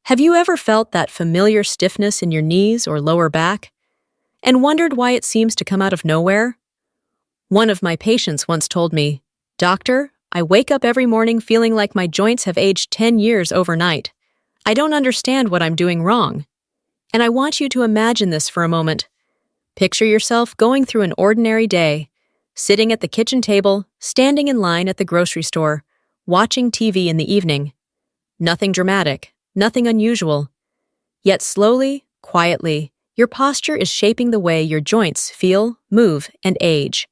Have you ever felt that familiar stiffness in your knees or lower back and wondered why it seems to come out of nowhere? One of my patients once told me, "Doctor, I wake up every morning feeling like my joints have aged 10 years overnight. I don't understand what I'm doing wrong." And I want you to imagine this for a moment. Picture yourself going through an ordinary day, sitting at the kitchen table, standing in line at the grocery store, watching TV in the evening. Nothing dramatic, nothing unusual. Yet slowly, quietly, your posture is shaping the way your joints feel, move, and age.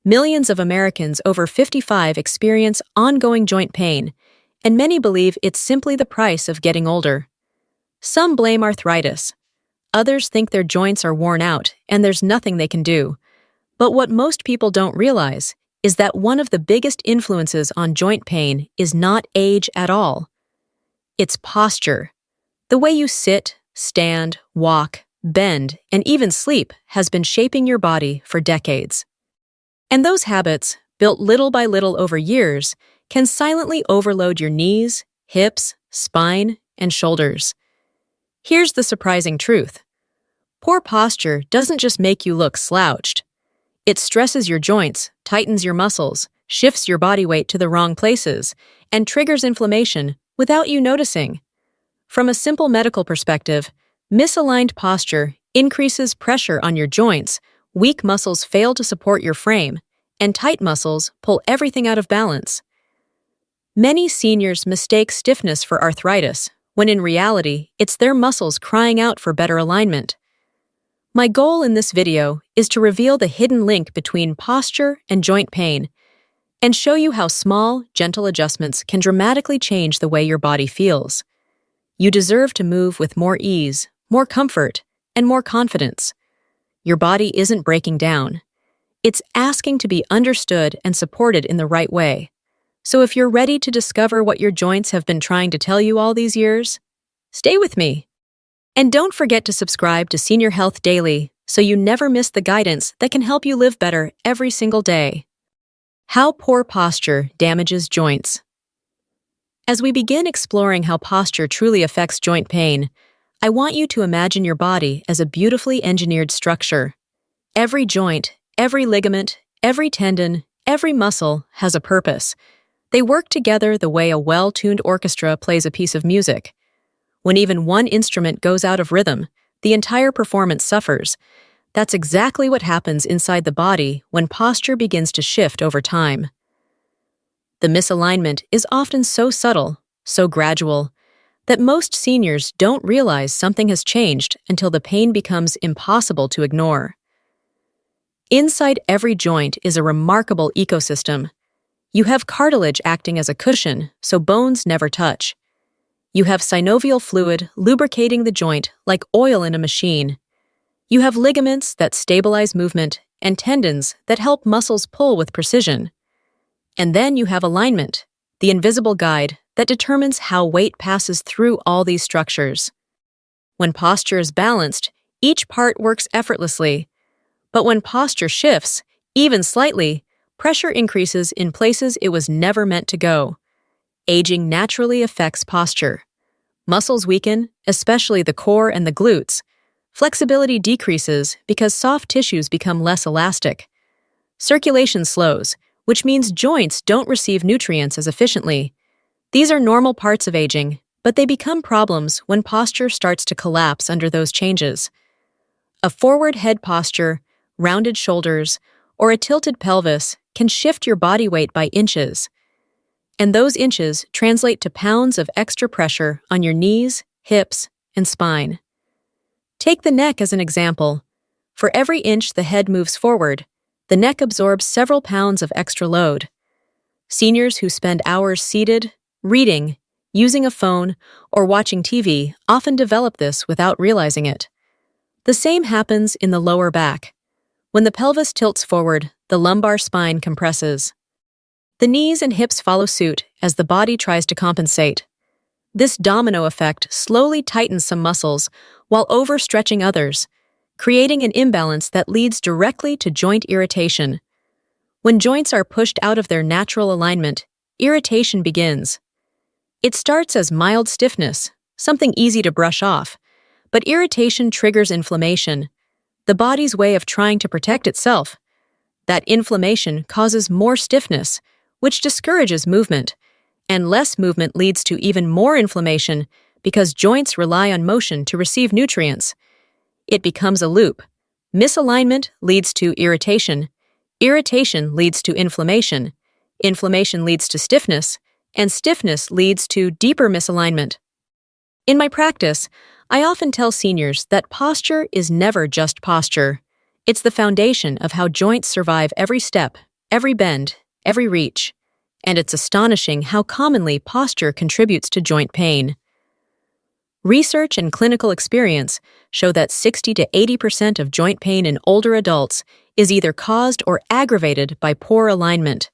Millions of Americans over 55 experience ongoing joint pain, and many believe it's simply the price of getting older. Some blame arthritis. Others think their joints are worn out and there's nothing they can do. But what most people don't realize is that one of the biggest influences on joint pain is not age at all. It's posture. The way you sit, stand, walk, bend, and even sleep has been shaping your body for decades. And those habits, built little by little over years, can silently overload your knees, hips, spine, and shoulders. Here's the surprising truth. Poor posture doesn't just make you look slouched. It stresses your joints, tightens your muscles, shifts your body weight to the wrong places, and triggers inflammation without you noticing. From a simple medical perspective, misaligned posture increases pressure on your joints, weak muscles fail to support your frame, and tight muscles pull everything out of balance. Many seniors mistake stiffness for arthritis, when in reality, it's their muscles crying out for better alignment. My goal in this video is to reveal the hidden link between posture and joint pain, and show you how small, gentle adjustments can dramatically change the way your body feels. You deserve to move with more ease, more comfort, and more confidence. Your body isn't breaking down. It's asking to be understood and supported in the right way. So if you're ready to discover what your joints have been trying to tell you all these years, stay with me. And don't forget to subscribe to Senior Health Daily so you never miss the guidance that can help you live better every single day. How poor posture damages joints. As we begin exploring how posture truly affects joint pain, I want you to imagine your body as a beautifully engineered structure. Every joint, every ligament, every tendon, every muscle has a purpose. They work together the way a well-tuned orchestra plays a piece of music. When even one instrument goes out of rhythm, the entire performance suffers. That's exactly what happens inside the body when posture begins to shift over time. The misalignment is often so subtle, so gradual, that most seniors don't realize something has changed until the pain becomes impossible to ignore. Inside every joint is a remarkable ecosystem. You have cartilage acting as a cushion, so bones never touch. You have synovial fluid lubricating the joint like oil in a machine. You have ligaments that stabilize movement and tendons that help muscles pull with precision. And then you have alignment, the invisible guide that determines how weight passes through all these structures. When posture is balanced, each part works effortlessly. But when posture shifts, even slightly, pressure increases in places it was never meant to go. Aging naturally affects posture. Muscles weaken, especially the core and the glutes. Flexibility decreases because soft tissues become less elastic. Circulation slows, which means joints don't receive nutrients as efficiently. These are normal parts of aging, but they become problems when posture starts to collapse under those changes. A forward head posture, rounded shoulders, or a tilted pelvis can shift your body weight by inches. And those inches translate to pounds of extra pressure on your knees, hips, and spine. Take the neck as an example. For every inch the head moves forward, the neck absorbs several pounds of extra load. Seniors who spend hours seated, reading, using a phone, or watching TV often develop this without realizing it. The same happens in the lower back. When the pelvis tilts forward, the lumbar spine compresses. The knees and hips follow suit as the body tries to compensate. This domino effect slowly tightens some muscles while overstretching others, creating an imbalance that leads directly to joint irritation. When joints are pushed out of their natural alignment, irritation begins. It starts as mild stiffness, something easy to brush off. But irritation triggers inflammation, the body's way of trying to protect itself. That inflammation causes more stiffness, which discourages movement, and less movement leads to even more inflammation because joints rely on motion to receive nutrients. It becomes a loop. Misalignment leads to irritation. Irritation leads to inflammation. Inflammation leads to stiffness, and stiffness leads to deeper misalignment. In my practice, I often tell seniors that posture is never just posture. It's the foundation of how joints survive every step, every bend, every reach. And it's astonishing how commonly posture contributes to joint pain. Research and clinical experience show that 60 to 80% of joint pain in older adults is either caused or aggravated by poor alignment.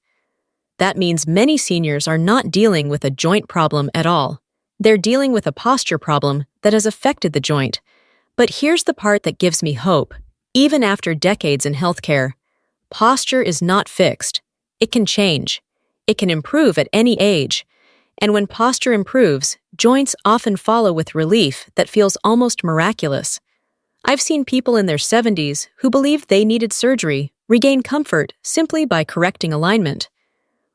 That means many seniors are not dealing with a joint problem at all. They're dealing with a posture problem that has affected the joint. But here's the part that gives me hope. Even after decades in healthcare, posture is not fixed. It can change. It can improve at any age. And when posture improves, joints often follow with relief that feels almost miraculous. I've seen people in their 70s who believed they needed surgery regain comfort simply by correcting alignment.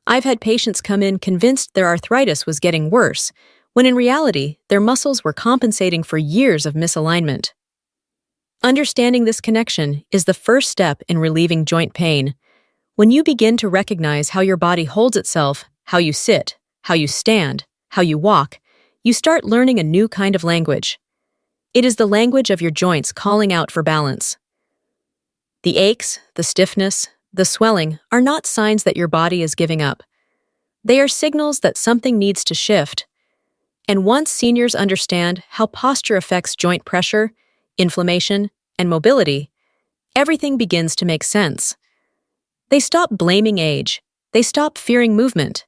I've had patients come in convinced their arthritis was getting worse, when in reality, their muscles were compensating for years of misalignment. Understanding this connection is the first step in relieving joint pain. When you begin to recognize how your body holds itself, how you sit, how you stand, how you walk, you start learning a new kind of language. It is the language of your joints calling out for balance. The aches, the stiffness, the swelling are not signs that your body is giving up. They are signals that something needs to shift. And once seniors understand how posture affects joint pressure, inflammation, and mobility, everything begins to make sense. They stop blaming age, they stop fearing movement,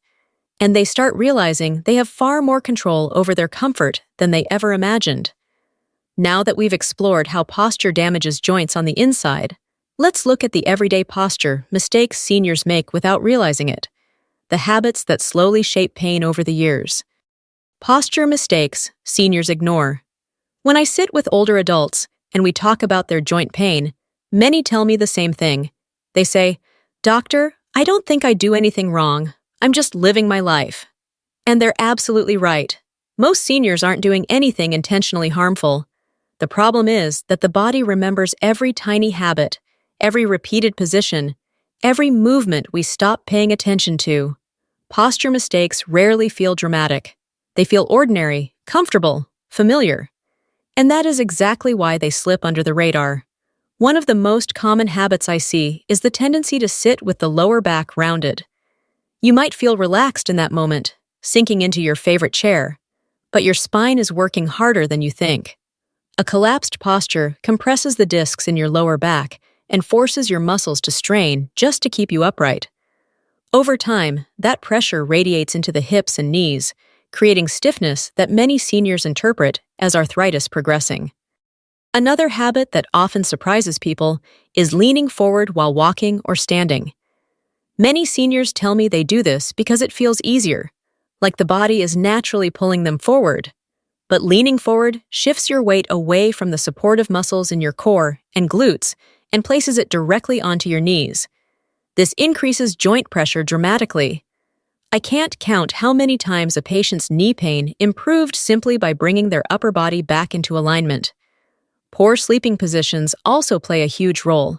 and they start realizing they have far more control over their comfort than they ever imagined. Now that we've explored how posture damages joints on the inside, let's look at the everyday posture mistakes seniors make without realizing it, the habits that slowly shape pain over the years. Posture mistakes seniors ignore. When I sit with older adults and we talk about their joint pain, many tell me the same thing. They say, "Doctor, I don't think I do anything wrong. I'm just living my life." And they're absolutely right. Most seniors aren't doing anything intentionally harmful. The problem is that the body remembers every tiny habit, every repeated position, every movement we stop paying attention to. Posture mistakes rarely feel dramatic. They feel ordinary, comfortable, familiar. And that is exactly why they slip under the radar. One of the most common habits I see is the tendency to sit with the lower back rounded. You might feel relaxed in that moment, sinking into your favorite chair, but your spine is working harder than you think. A collapsed posture compresses the discs in your lower back and forces your muscles to strain just to keep you upright. Over time, that pressure radiates into the hips and knees, creating stiffness that many seniors interpret as arthritis progressing. Another habit that often surprises people is leaning forward while walking or standing. Many seniors tell me they do this because it feels easier, like the body is naturally pulling them forward. But leaning forward shifts your weight away from the supportive muscles in your core and glutes and places it directly onto your knees. This increases joint pressure dramatically. I can't count how many times a patient's knee pain improved simply by bringing their upper body back into alignment. Poor sleeping positions also play a huge role.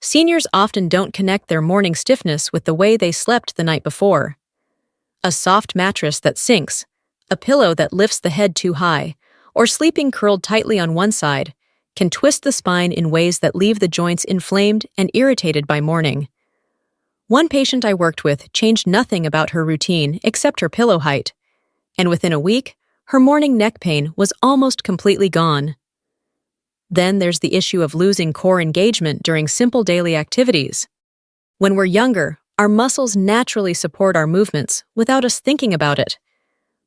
Seniors often don't connect their morning stiffness with the way they slept the night before. A soft mattress that sinks, a pillow that lifts the head too high, or sleeping curled tightly on one side can twist the spine in ways that leave the joints inflamed and irritated by morning. One patient I worked with changed nothing about her routine except her pillow height, and within a week, her morning neck pain was almost completely gone. Then there's the issue of losing core engagement during simple daily activities. When we're younger, our muscles naturally support our movements without us thinking about it.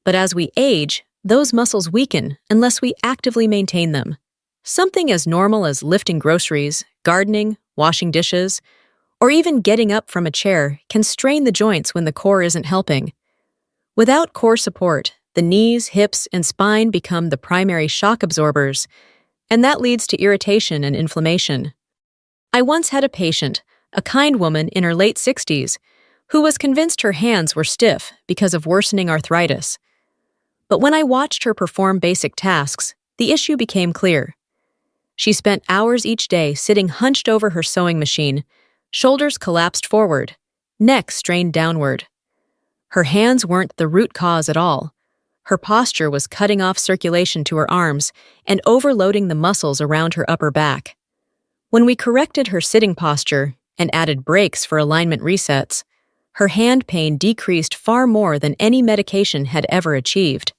But as we age, those muscles weaken unless we actively maintain them. Something as normal as lifting groceries, gardening, washing dishes, or even getting up from a chair can strain the joints when the core isn't helping. Without core support, the knees, hips, and spine become the primary shock absorbers, and that leads to irritation and inflammation. I once had a patient, a kind woman in her late 60s, who was convinced her hands were stiff because of worsening arthritis. But when I watched her perform basic tasks, the issue became clear. She spent hours each day sitting hunched over her sewing machine, shoulders collapsed forward, neck strained downward. Her hands weren't the root cause at all. Her posture was cutting off circulation to her arms and overloading the muscles around her upper back. When we corrected her sitting posture and added breaks for alignment resets, her hand pain decreased far more than any medication had ever achieved.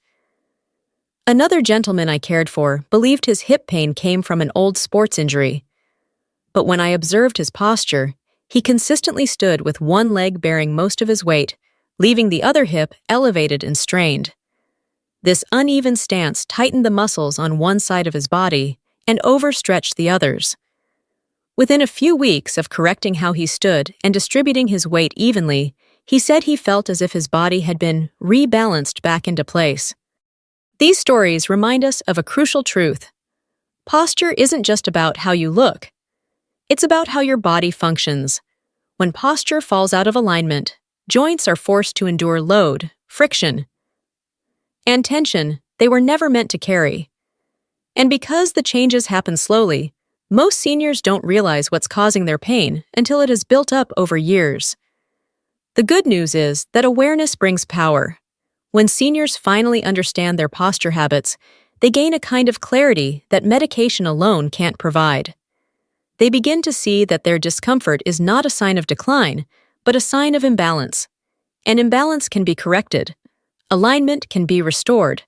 Another gentleman I cared for believed his hip pain came from an old sports injury. But when I observed his posture, he consistently stood with one leg bearing most of his weight, leaving the other hip elevated and strained. This uneven stance tightened the muscles on one side of his body and overstretched the others. Within a few weeks of correcting how he stood and distributing his weight evenly, he said he felt as if his body had been rebalanced back into place. These stories remind us of a crucial truth. Posture isn't just about how you look. It's about how your body functions. When posture falls out of alignment, joints are forced to endure load, friction, and tension they were never meant to carry. And because the changes happen slowly, most seniors don't realize what's causing their pain until it has built up over years. The good news is that awareness brings power. When seniors finally understand their posture habits, they gain a kind of clarity that medication alone can't provide. They begin to see that their discomfort is not a sign of decline, but a sign of imbalance. And imbalance can be corrected. Alignment can be restored.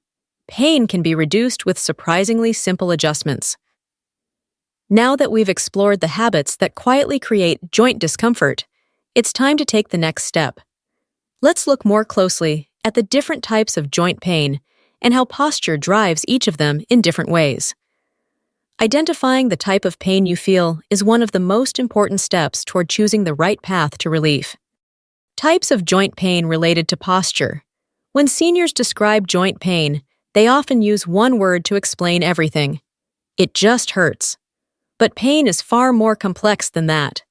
Pain can be reduced with surprisingly simple adjustments. Now that we've explored the habits that quietly create joint discomfort, it's time to take the next step. Let's look more closely at the different types of joint pain and how posture drives each of them in different ways. Identifying the type of pain you feel is one of the most important steps toward choosing the right path to relief. Types of joint pain related to posture. When seniors describe joint pain, they often use one word to explain everything. It just hurts. But pain is far more complex than that.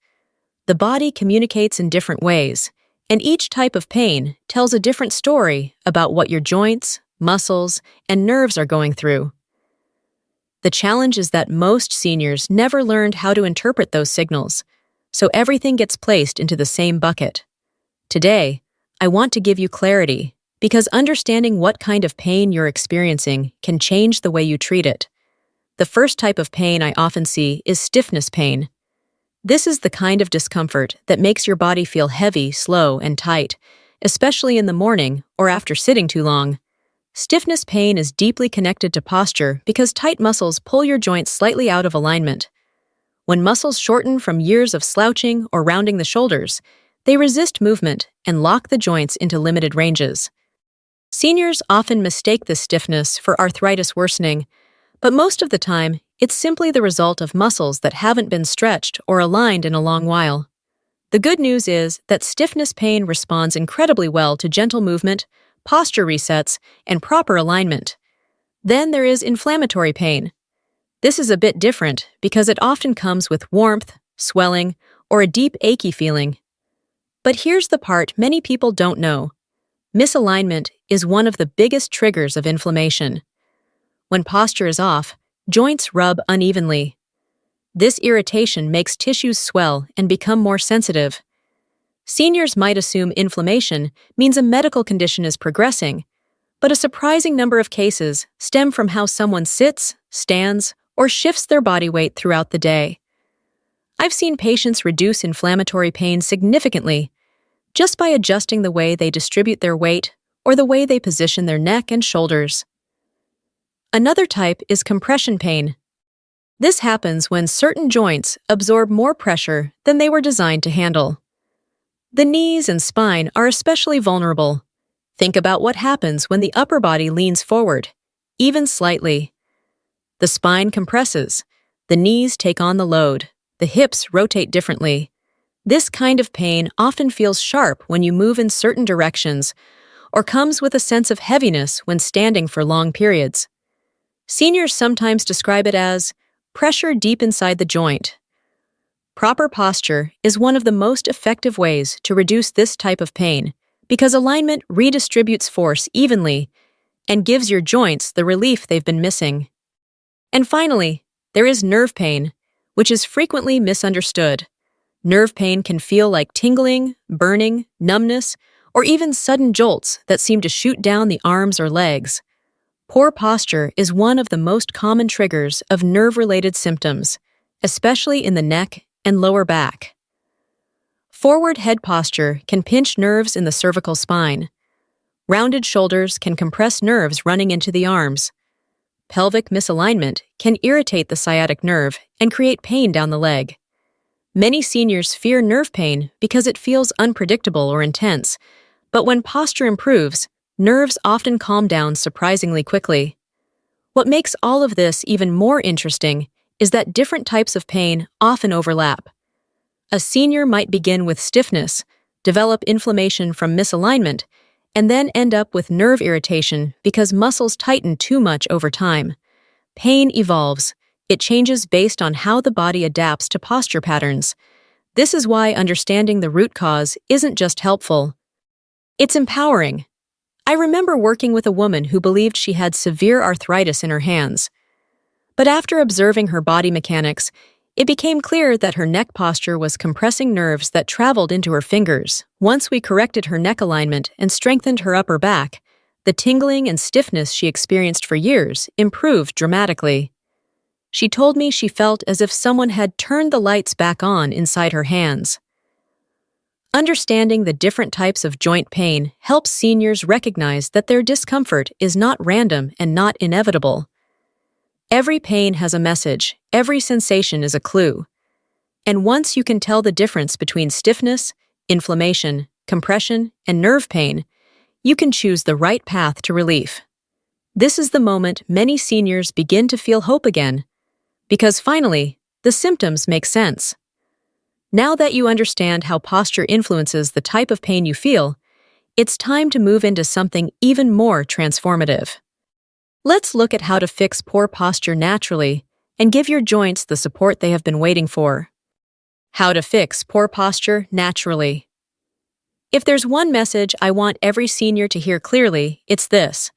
The body communicates in different ways, and each type of pain tells a different story about what your joints, muscles, and nerves are going through. The challenge is that most seniors never learned how to interpret those signals, so everything gets placed into the same bucket. Today, I want to give you clarity, because understanding what kind of pain you're experiencing can change the way you treat it. The first type of pain I often see is stiffness pain. This is the kind of discomfort that makes your body feel heavy, slow, and tight, especially in the morning or after sitting too long. Stiffness pain is deeply connected to posture because tight muscles pull your joints slightly out of alignment. When muscles shorten from years of slouching or rounding the shoulders, they resist movement and lock the joints into limited ranges. Seniors often mistake this stiffness for arthritis worsening, but most of the time, it's simply the result of muscles that haven't been stretched or aligned in a long while. The good news is that stiffness pain responds incredibly well to gentle movement, posture resets, and proper alignment. Then there is inflammatory pain. This is a bit different because it often comes with warmth, swelling, or a deep achy feeling. But here's the part many people don't know. Misalignment is one of the biggest triggers of inflammation. When posture is off, joints rub unevenly. This irritation makes tissues swell and become more sensitive. Seniors might assume inflammation means a medical condition is progressing, but a surprising number of cases stem from how someone sits, stands, or shifts their body weight throughout the day. I've seen patients reduce inflammatory pain significantly just by adjusting the way they distribute their weight or the way they position their neck and shoulders. Another type is compression pain. This happens when certain joints absorb more pressure than they were designed to handle. The knees and spine are especially vulnerable. Think about what happens when the upper body leans forward, even slightly. The spine compresses, the knees take on the load, the hips rotate differently. This kind of pain often feels sharp when you move in certain directions or comes with a sense of heaviness when standing for long periods. Seniors sometimes describe it as pressure deep inside the joint. Proper posture is one of the most effective ways to reduce this type of pain because alignment redistributes force evenly and gives your joints the relief they've been missing. And finally, there is nerve pain, which is frequently misunderstood. Nerve pain can feel like tingling, burning, numbness, or even sudden jolts that seem to shoot down the arms or legs. Poor posture is one of the most common triggers of nerve-related symptoms, especially in the neck and lower back. Forward head posture can pinch nerves in the cervical spine. Rounded shoulders can compress nerves running into the arms. Pelvic misalignment can irritate the sciatic nerve and create pain down the leg. Many seniors fear nerve pain because it feels unpredictable or intense, but when posture improves, nerves often calm down surprisingly quickly. What makes all of this even more interesting is that different types of pain often overlap. A senior might begin with stiffness, develop inflammation from misalignment, and then end up with nerve irritation because muscles tighten too much over time. Pain evolves. It changes based on how the body adapts to posture patterns. This is why understanding the root cause isn't just helpful. It's empowering. I remember working with a woman who believed she had severe arthritis in her hands. But after observing her body mechanics, it became clear that her neck posture was compressing nerves that traveled into her fingers. Once we corrected her neck alignment and strengthened her upper back, the tingling and stiffness she experienced for years improved dramatically. She told me she felt as if someone had turned the lights back on inside her hands. Understanding the different types of joint pain helps seniors recognize that their discomfort is not random and not inevitable. Every pain has a message, every sensation is a clue. And once you can tell the difference between stiffness, inflammation, compression, and nerve pain, you can choose the right path to relief. This is the moment many seniors begin to feel hope again, because finally, the symptoms make sense. Now that you understand how posture influences the type of pain you feel, it's time to move into something even more transformative. Let's look at how to fix poor posture naturally and give your joints the support they have been waiting for. How to fix poor posture naturally. If there's one message I want every senior to hear clearly, it's this.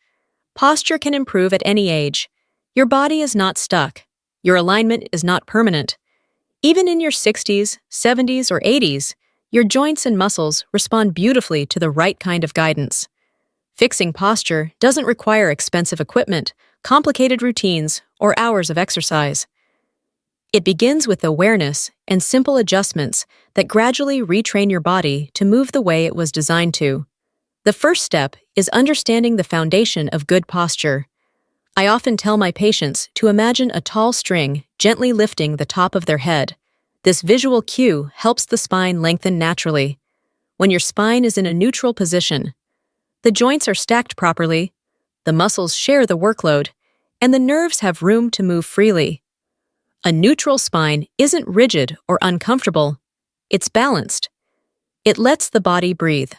Posture can improve at any age. Your body is not stuck. Your alignment is not permanent. Even in your 60s, 70s, or 80s, your joints and muscles respond beautifully to the right kind of guidance. Fixing posture doesn't require expensive equipment, complicated routines, or hours of exercise. It begins with awareness and simple adjustments that gradually retrain your body to move the way it was designed to. The first step is understanding the foundation of good posture. I often tell my patients to imagine a tall string gently lifting the top of their head. This visual cue helps the spine lengthen naturally. When your spine is in a neutral position, the joints are stacked properly, the muscles share the workload, and the nerves have room to move freely. A neutral spine isn't rigid or uncomfortable, it's balanced. It lets the body breathe.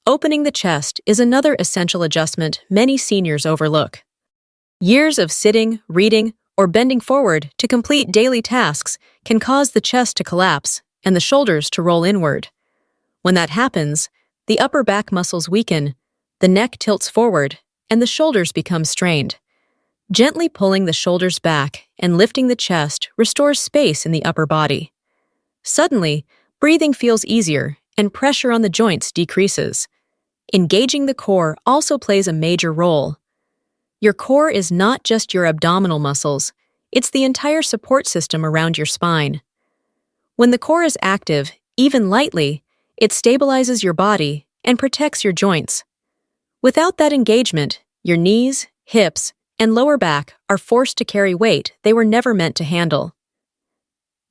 Opening the chest is another essential adjustment many seniors overlook. Years of sitting, reading, or bending forward to complete daily tasks can cause the chest to collapse and the shoulders to roll inward. When that happens, the upper back muscles weaken, the neck tilts forward, and the shoulders become strained. Gently pulling the shoulders back and lifting the chest restores space in the upper body. Suddenly, breathing feels easier and pressure on the joints decreases. Engaging the core also plays a major role. Your core is not just your abdominal muscles, it's the entire support system around your spine. When the core is active, even lightly, it stabilizes your body and protects your joints. Without that engagement, your knees, hips, and lower back are forced to carry weight they were never meant to handle.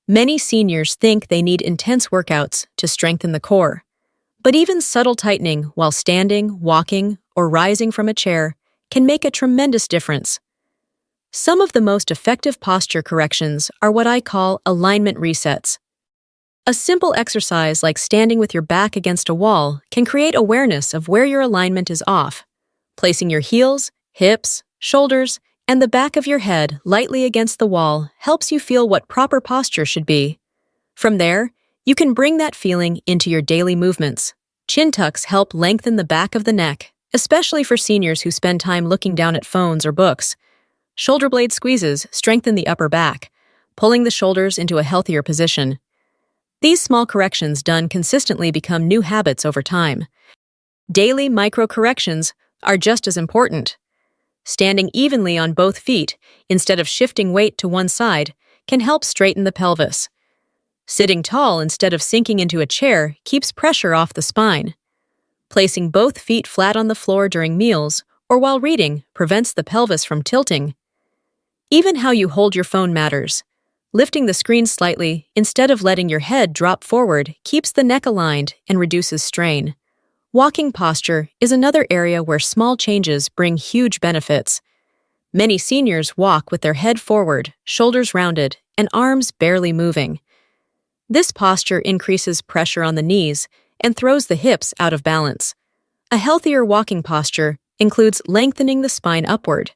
Many seniors think they need intense workouts to strengthen the core, but even subtle tightening while standing, walking, or rising from a chair can make a tremendous difference. Some of the most effective posture corrections are what I call alignment resets. A simple exercise like standing with your back against a wall can create awareness of where your alignment is off. Placing your heels, hips, shoulders, and the back of your head lightly against the wall helps you feel what proper posture should be. From there, you can bring that feeling into your daily movements. Chin tucks help lengthen the back of the neck, especially for seniors who spend time looking down at phones or books. Shoulder blade squeezes strengthen the upper back, pulling the shoulders into a healthier position. These small corrections done consistently become new habits over time. Daily micro-corrections are just as important. Standing evenly on both feet instead of shifting weight to one side can help straighten the pelvis. Sitting tall instead of sinking into a chair keeps pressure off the spine. Placing both feet flat on the floor during meals or while reading prevents the pelvis from tilting. Even how you hold your phone matters. Lifting the screen slightly instead of letting your head drop forward keeps the neck aligned and reduces strain. Walking posture is another area where small changes bring huge benefits. Many seniors walk with their head forward, shoulders rounded, and arms barely moving. This posture increases pressure on the knees and throws the hips out of balance. A healthier walking posture includes lengthening the spine upward,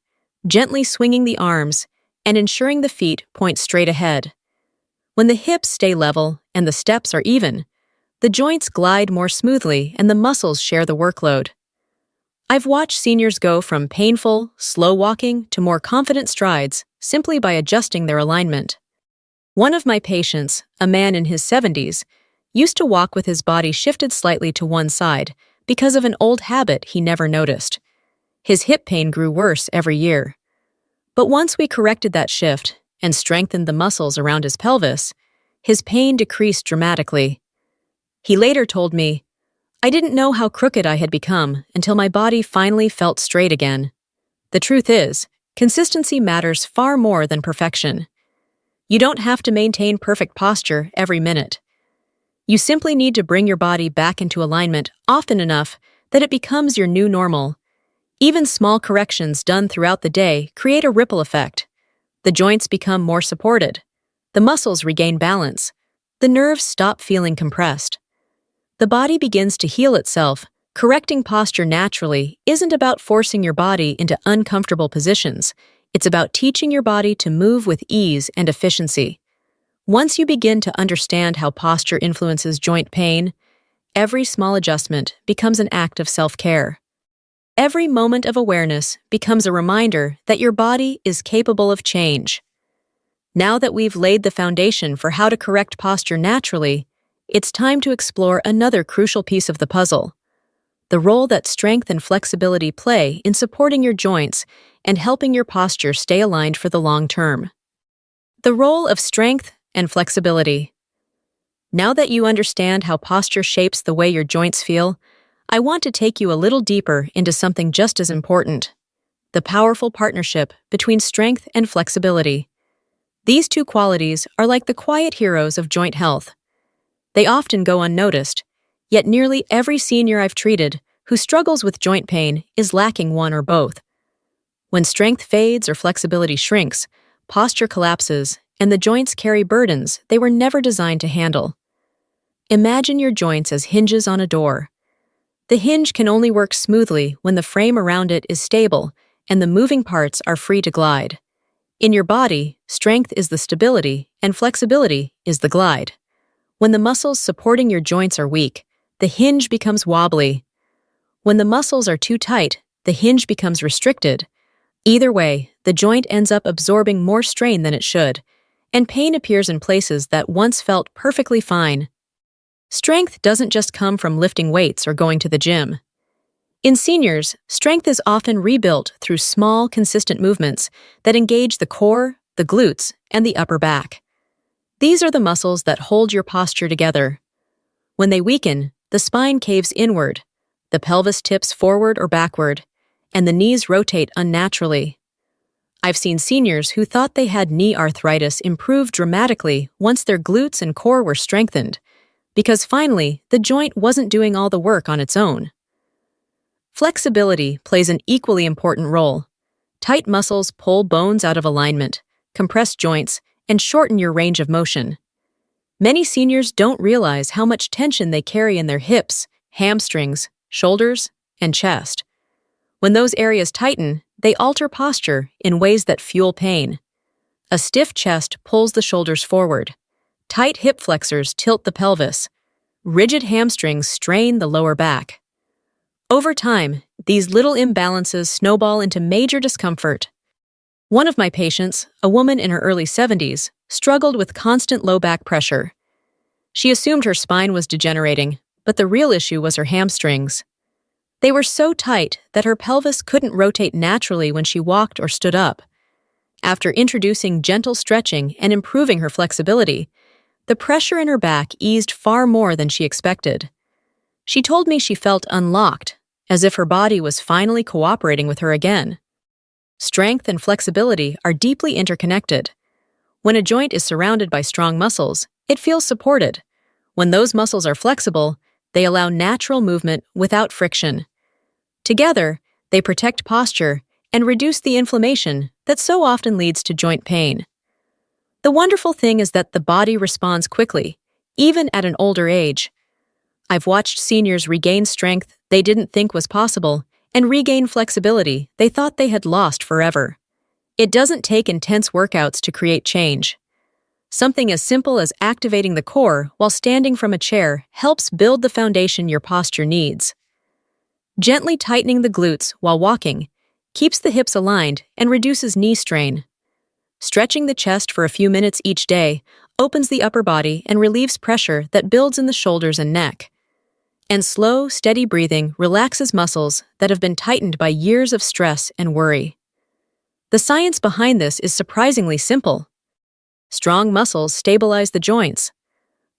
gently swinging the arms, and ensuring the feet point straight ahead. When the hips stay level and the steps are even, the joints glide more smoothly and the muscles share the workload. I've watched seniors go from painful, slow walking to more confident strides simply by adjusting their alignment. One of my patients, a man in his 70s, used to walk with his body shifted slightly to one side because of an old habit he never noticed. His hip pain grew worse every year. But once we corrected that shift and strengthened the muscles around his pelvis, his pain decreased dramatically. He later told me, "I didn't know how crooked I had become until my body finally felt straight again." The truth is, consistency matters far more than perfection. You don't have to maintain perfect posture every minute. You simply need to bring your body back into alignment often enough that it becomes your new normal. Even small corrections done throughout the day create a ripple effect. The joints become more supported. The muscles regain balance. The nerves stop feeling compressed. The body begins to heal itself. Correcting posture naturally isn't about forcing your body into uncomfortable positions. It's about teaching your body to move with ease and efficiency. Once you begin to understand how posture influences joint pain, every small adjustment becomes an act of self-care. Every moment of awareness becomes a reminder that your body is capable of change. Now that we've laid the foundation for how to correct posture naturally, it's time to explore another crucial piece of the puzzle: the role that strength and flexibility play in supporting your joints and helping your posture stay aligned for the long term. The role of strength and flexibility. Now that you understand how posture shapes the way your joints feel, I want to take you a little deeper into something just as important: the powerful partnership between strength and flexibility. These two qualities are like the quiet heroes of joint health. They often go unnoticed, yet nearly every senior I've treated who struggles with joint pain is lacking one or both. When strength fades or flexibility shrinks, posture collapses, and the joints carry burdens they were never designed to handle. Imagine your joints as hinges on a door. The hinge can only work smoothly when the frame around it is stable and the moving parts are free to glide. In your body, strength is the stability and flexibility is the glide. When the muscles supporting your joints are weak, the hinge becomes wobbly. When the muscles are too tight, the hinge becomes restricted. Either way, the joint ends up absorbing more strain than it should, and pain appears in places that once felt perfectly fine. Strength doesn't just come from lifting weights or going to the gym. In seniors, strength is often rebuilt through small, consistent movements that engage the core, the glutes, and the upper back. These are the muscles that hold your posture together. When they weaken, the spine caves inward, the pelvis tips forward or backward, and the knees rotate unnaturally. I've seen seniors who thought they had knee arthritis improve dramatically once their glutes and core were strengthened, because finally, the joint wasn't doing all the work on its own. Flexibility plays an equally important role. Tight muscles pull bones out of alignment, compress joints, and shorten your range of motion. Many seniors don't realize how much tension they carry in their hips, hamstrings, shoulders, and chest. When those areas tighten, they alter posture in ways that fuel pain. A stiff chest pulls the shoulders forward. Tight hip flexors tilt the pelvis. Rigid hamstrings strain the lower back. Over time, these little imbalances snowball into major discomfort. One of my patients, a woman in her early 70s, struggled with constant low back pressure. She assumed her spine was degenerating, but the real issue was her hamstrings. They were so tight that her pelvis couldn't rotate naturally when she walked or stood up. After introducing gentle stretching and improving her flexibility, the pressure in her back eased far more than she expected. She told me she felt unlocked, as if her body was finally cooperating with her again. Strength and flexibility are deeply interconnected. When a joint is surrounded by strong muscles, it feels supported. When those muscles are flexible, they allow natural movement without friction. Together, they protect posture and reduce the inflammation that so often leads to joint pain. The wonderful thing is that the body responds quickly, even at an older age. I've watched seniors regain strength they didn't think was possible and regain flexibility they thought they had lost forever. It doesn't take intense workouts to create change. Something as simple as activating the core while standing from a chair helps build the foundation your posture needs. Gently tightening the glutes while walking keeps the hips aligned and reduces knee strain. Stretching the chest for a few minutes each day opens the upper body and relieves pressure that builds in the shoulders and neck. And slow, steady breathing relaxes muscles that have been tightened by years of stress and worry. The science behind this is surprisingly simple. Strong muscles stabilize the joints.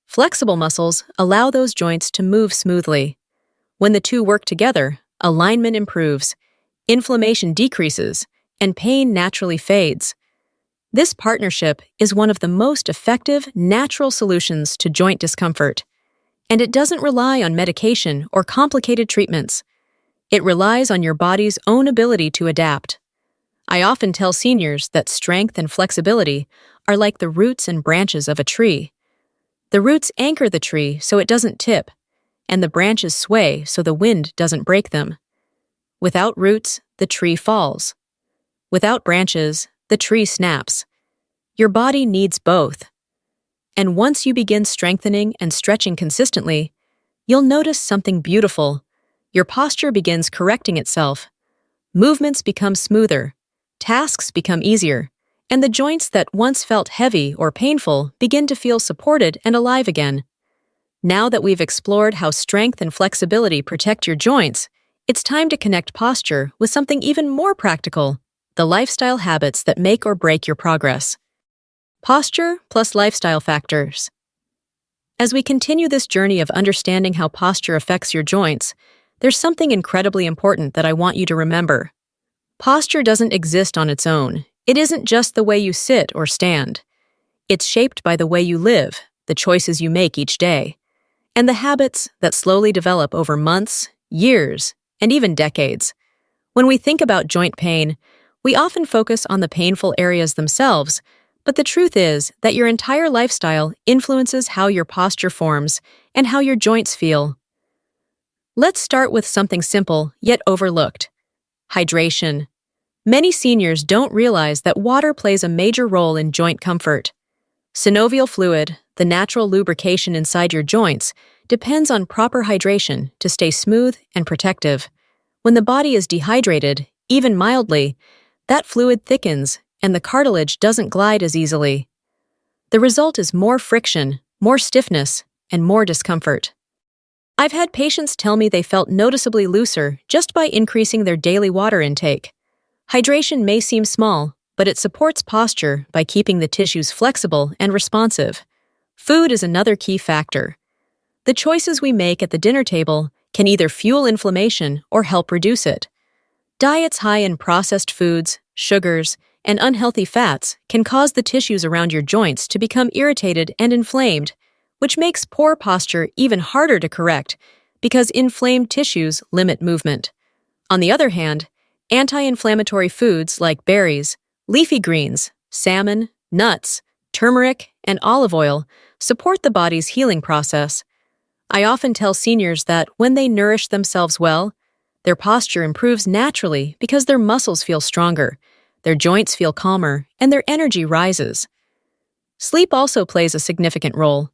Flexible muscles allow those joints to move smoothly. When the two work together, alignment improves, inflammation decreases, and pain naturally fades. This partnership is one of the most effective, natural solutions to joint discomfort. And it doesn't rely on medication or complicated treatments. It relies on your body's own ability to adapt. I often tell seniors that strength and flexibility are like the roots and branches of a tree. The roots anchor the tree so it doesn't tip, and the branches sway so the wind doesn't break them. Without roots, the tree falls. Without branches, the tree snaps. Your body needs both. And once you begin strengthening and stretching consistently, you'll notice something beautiful. Your posture begins correcting itself. Movements become smoother. Tasks become easier. And the joints that once felt heavy or painful begin to feel supported and alive again. Now that we've explored how strength and flexibility protect your joints, it's time to connect posture with something even more practical: the lifestyle habits that make or break your progress. Posture plus lifestyle factors. As we continue this journey of understanding how posture affects your joints, there's something incredibly important that I want you to remember. Posture doesn't exist on its own. It isn't just the way you sit or stand. It's shaped by the way you live, the choices you make each day, and the habits that slowly develop over months, years, and even decades. When we think about joint pain, we often focus on the painful areas themselves, but the truth is that your entire lifestyle influences how your posture forms and how your joints feel. Let's start with something simple yet overlooked: hydration. Many seniors don't realize that water plays a major role in joint comfort. Synovial fluid, the natural lubrication inside your joints, depends on proper hydration to stay smooth and protective. When the body is dehydrated, even mildly, that fluid thickens and the cartilage doesn't glide as easily. The result is more friction, more stiffness, and more discomfort. I've had patients tell me they felt noticeably looser just by increasing their daily water intake. Hydration may seem small, but it supports posture by keeping the tissues flexible and responsive. Food is another key factor. The choices we make at the dinner table can either fuel inflammation or help reduce it. Diets high in processed foods, sugars, and unhealthy fats can cause the tissues around your joints to become irritated and inflamed, which makes poor posture even harder to correct because inflamed tissues limit movement. On the other hand, anti-inflammatory foods like berries, leafy greens, salmon, nuts, turmeric, and olive oil support the body's healing process. I often tell seniors that when they nourish themselves well, their posture improves naturally because their muscles feel stronger, their joints feel calmer, and their energy rises. Sleep also plays a significant role.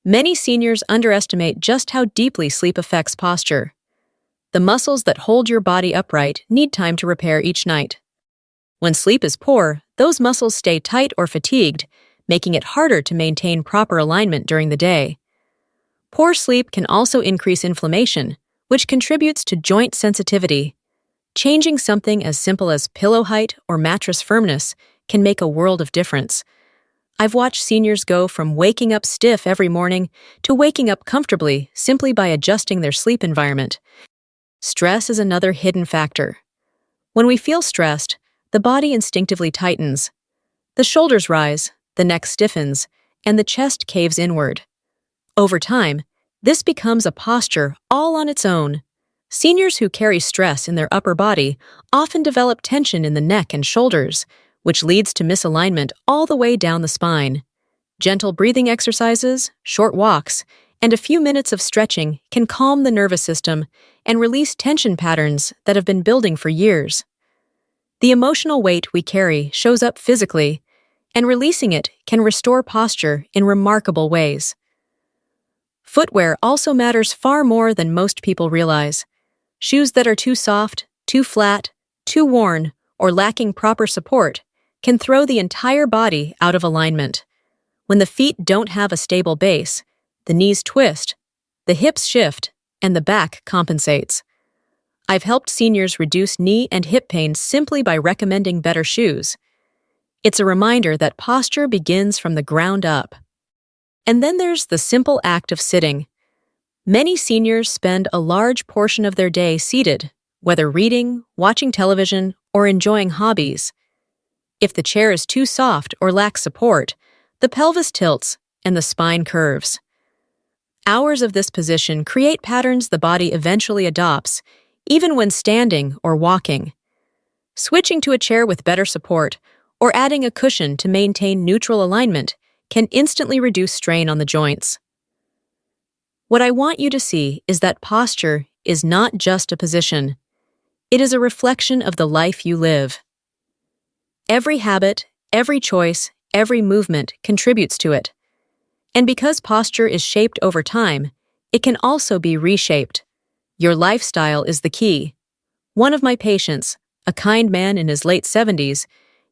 Many seniors underestimate just how deeply sleep affects posture. The muscles that hold your body upright need time to repair each night. When sleep is poor, those muscles stay tight or fatigued, making it harder to maintain proper alignment during the day. Poor sleep can also increase inflammation, which contributes to joint sensitivity. Changing something as simple as pillow height or mattress firmness can make a world of difference. I've watched seniors go from waking up stiff every morning to waking up comfortably simply by adjusting their sleep environment. Stress is another hidden factor. When we feel stressed, the body instinctively tightens. The shoulders rise, the neck stiffens, and the chest caves inward. Over time, this becomes a posture all on its own. Seniors who carry stress in their upper body often develop tension in the neck and shoulders, which leads to misalignment all the way down the spine. Gentle breathing exercises, short walks, and a few minutes of stretching can calm the nervous system and release tension patterns that have been building for years. The emotional weight we carry shows up physically, and releasing it can restore posture in remarkable ways. Footwear also matters far more than most people realize. Shoes that are too soft, too flat, too worn, or lacking proper support can throw the entire body out of alignment. When the feet don't have a stable base, the knees twist, the hips shift, and the back compensates. I've helped seniors reduce knee and hip pain simply by recommending better shoes. It's a reminder that posture begins from the ground up. And then there's the simple act of sitting. Many seniors spend a large portion of their day seated, whether reading, watching television, or enjoying hobbies. If the chair is too soft or lacks support, the pelvis tilts and the spine curves. Hours of this position create patterns the body eventually adopts, even when standing or walking. Switching to a chair with better support or adding a cushion to maintain neutral alignment can instantly reduce strain on the joints. What I want you to see is that posture is not just a position. It is a reflection of the life you live. Every habit, every choice, every movement contributes to it. And because posture is shaped over time, it can also be reshaped. Your lifestyle is the key. One of my patients, a kind man in his late 70s,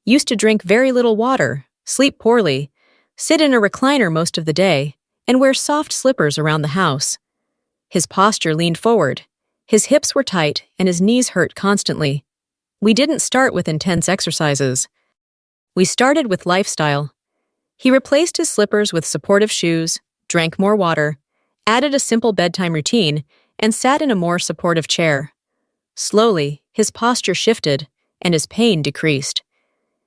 used to drink very little water, sleep poorly, sit in a recliner most of the day, and wear soft slippers around the house. His posture leaned forward, his hips were tight, and his knees hurt constantly. We didn't start with intense exercises. We started with lifestyle. He replaced his slippers with supportive shoes, drank more water, added a simple bedtime routine, and sat in a more supportive chair. Slowly, his posture shifted, and his pain decreased.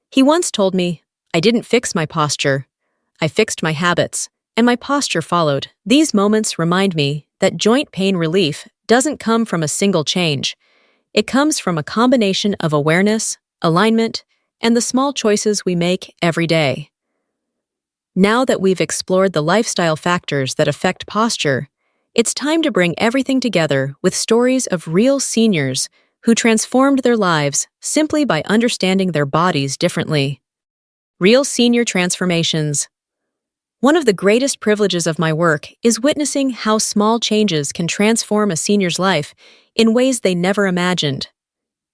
He once told me, "I didn't fix my posture. I fixed my habits, and my posture followed." These moments remind me that joint pain relief doesn't come from a single change. It comes from a combination of awareness, alignment, and the small choices we make every day. Now that we've explored the lifestyle factors that affect posture, it's time to bring everything together with stories of real seniors who transformed their lives simply by understanding their bodies differently. Real senior transformations. One of the greatest privileges of my work is witnessing how small changes can transform a senior's life in ways they never imagined.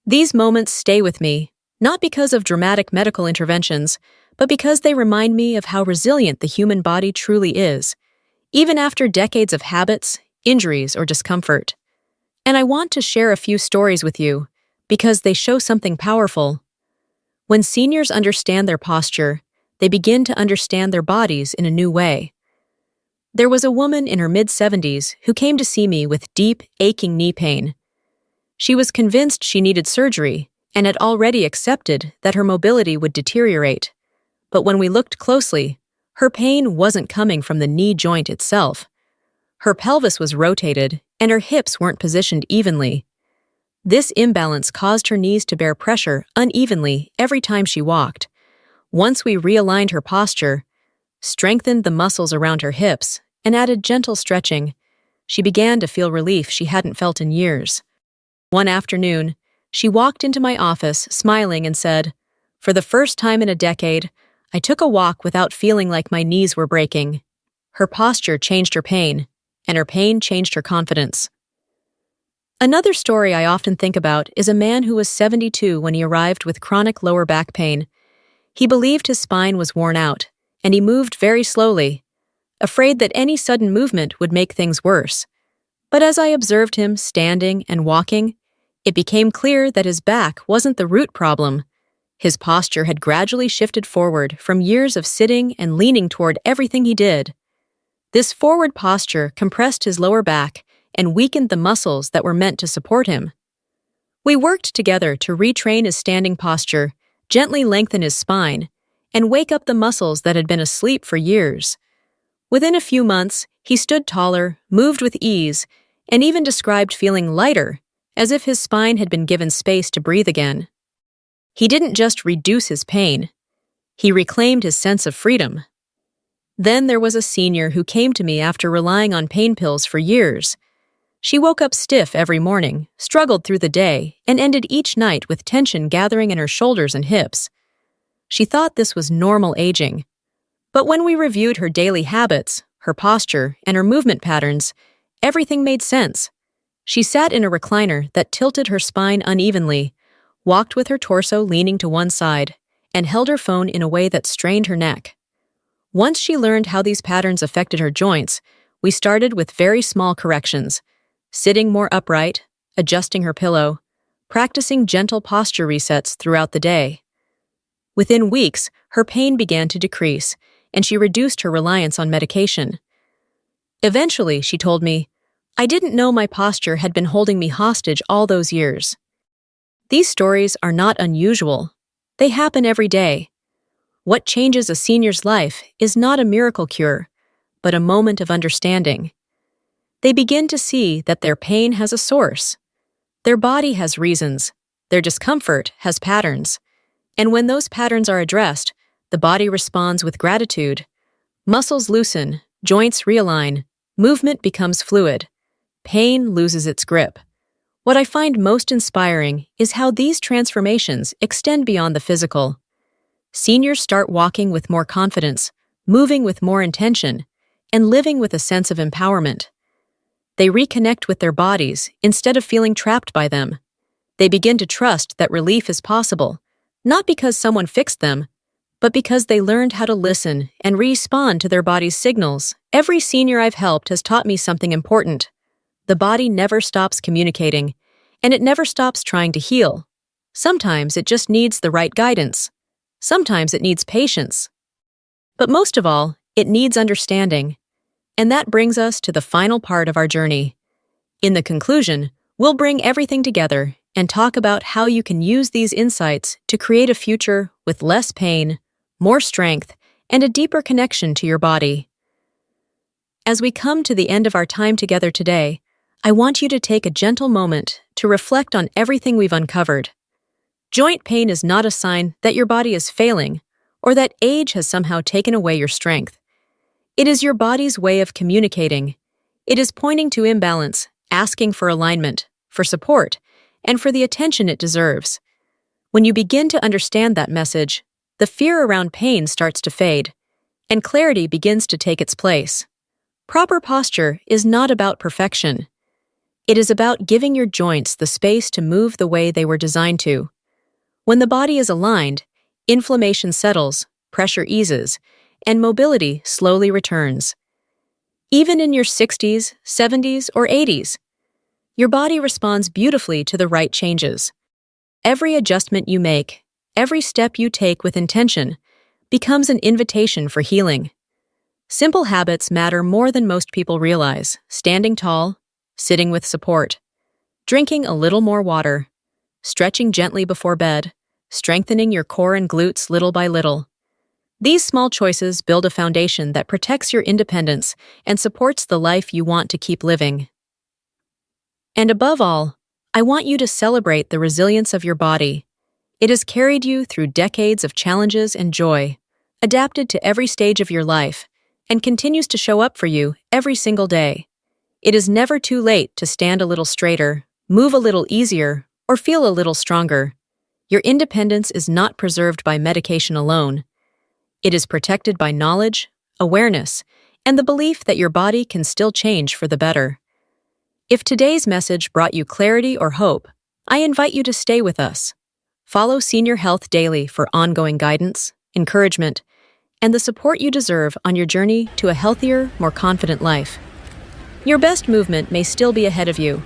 These moments stay with me, not because of dramatic medical interventions, but because they remind me of how resilient the human body truly is, even after decades of habits, injuries, or discomfort. And I want to share a few stories with you, because they show something powerful. When seniors understand their posture, they begin to understand their bodies in a new way. There was a woman in her mid-70s who came to see me with deep, aching knee pain. She was convinced she needed surgery and had already accepted that her mobility would deteriorate. But when we looked closely, her pain wasn't coming from the knee joint itself. Her pelvis was rotated, and her hips weren't positioned evenly. This imbalance caused her knees to bear pressure unevenly every time she walked. Once we realigned her posture, strengthened the muscles around her hips, and added gentle stretching, she began to feel relief she hadn't felt in years. One afternoon, she walked into my office smiling and said, "For the first time in a decade, I took a walk without feeling like my knees were breaking." Her posture changed her pain, and her pain changed her confidence. Another story I often think about is a man who was 72 when he arrived with chronic lower back pain. He believed his spine was worn out, and he moved very slowly, afraid that any sudden movement would make things worse. But as I observed him standing and walking, it became clear that his back wasn't the root problem. His posture had gradually shifted forward from years of sitting and leaning toward everything he did. This forward posture compressed his lower back and weakened the muscles that were meant to support him. We worked together to retrain his standing posture, gently lengthen his spine, and wake up the muscles that had been asleep for years. Within a few months, he stood taller, moved with ease, and even described feeling lighter, as if his spine had been given space to breathe again. He didn't just reduce his pain, he reclaimed his sense of freedom. Then there was a senior who came to me after relying on pain pills for years. She woke up stiff every morning, struggled through the day, and ended each night with tension gathering in her shoulders and hips. She thought this was normal aging. But when we reviewed her daily habits, her posture, and her movement patterns, everything made sense. She sat in a recliner that tilted her spine unevenly, walked with her torso leaning to one side, and held her phone in a way that strained her neck. Once she learned how these patterns affected her joints, we started with very small corrections, sitting more upright, adjusting her pillow, practicing gentle posture resets throughout the day. Within weeks, her pain began to decrease, and she reduced her reliance on medication. Eventually, she told me, "I didn't know my posture had been holding me hostage all those years." These stories are not unusual. They happen every day. What changes a senior's life is not a miracle cure, but a moment of understanding. They begin to see that their pain has a source. Their body has reasons. Their discomfort has patterns. And when those patterns are addressed, the body responds with gratitude. Muscles loosen, joints realign, movement becomes fluid. Pain loses its grip. What I find most inspiring is how these transformations extend beyond the physical. Seniors start walking with more confidence, moving with more intention, and living with a sense of empowerment. They reconnect with their bodies instead of feeling trapped by them. They begin to trust that relief is possible, not because someone fixed them, but because they learned how to listen and respond to their body's signals. Every senior I've helped has taught me something important. The body never stops communicating, and it never stops trying to heal. Sometimes it just needs the right guidance. Sometimes it needs patience. But most of all, it needs understanding. And that brings us to the final part of our journey. In the conclusion, we'll bring everything together and talk about how you can use these insights to create a future with less pain, more strength, and a deeper connection to your body. As we come to the end of our time together today, I want you to take a gentle moment to reflect on everything we've uncovered. Joint pain is not a sign that your body is failing or that age has somehow taken away your strength. It is your body's way of communicating. It is pointing to imbalance, asking for alignment, for support, and for the attention it deserves. When you begin to understand that message, the fear around pain starts to fade, and clarity begins to take its place. Proper posture is not about perfection. It is about giving your joints the space to move the way they were designed to. When the body is aligned, inflammation settles, pressure eases, and mobility slowly returns. Even in your 60s, 70s, or 80s, your body responds beautifully to the right changes. Every adjustment you make, every step you take with intention, becomes an invitation for healing. Simple habits matter more than most people realize: standing tall, sitting with support, drinking a little more water, stretching gently before bed, strengthening your core and glutes little by little. These small choices build a foundation that protects your independence and supports the life you want to keep living. And above all, I want you to celebrate the resilience of your body. It has carried you through decades of challenges and joy, adapted to every stage of your life, and continues to show up for you every single day. It is never too late to stand a little straighter, move a little easier, or feel a little stronger. Your independence is not preserved by medication alone. It is protected by knowledge, awareness, and the belief that your body can still change for the better. If today's message brought you clarity or hope, I invite you to stay with us. Follow Senior Health Daily for ongoing guidance, encouragement, and the support you deserve on your journey to a healthier, more confident life. Your best movement may still be ahead of you,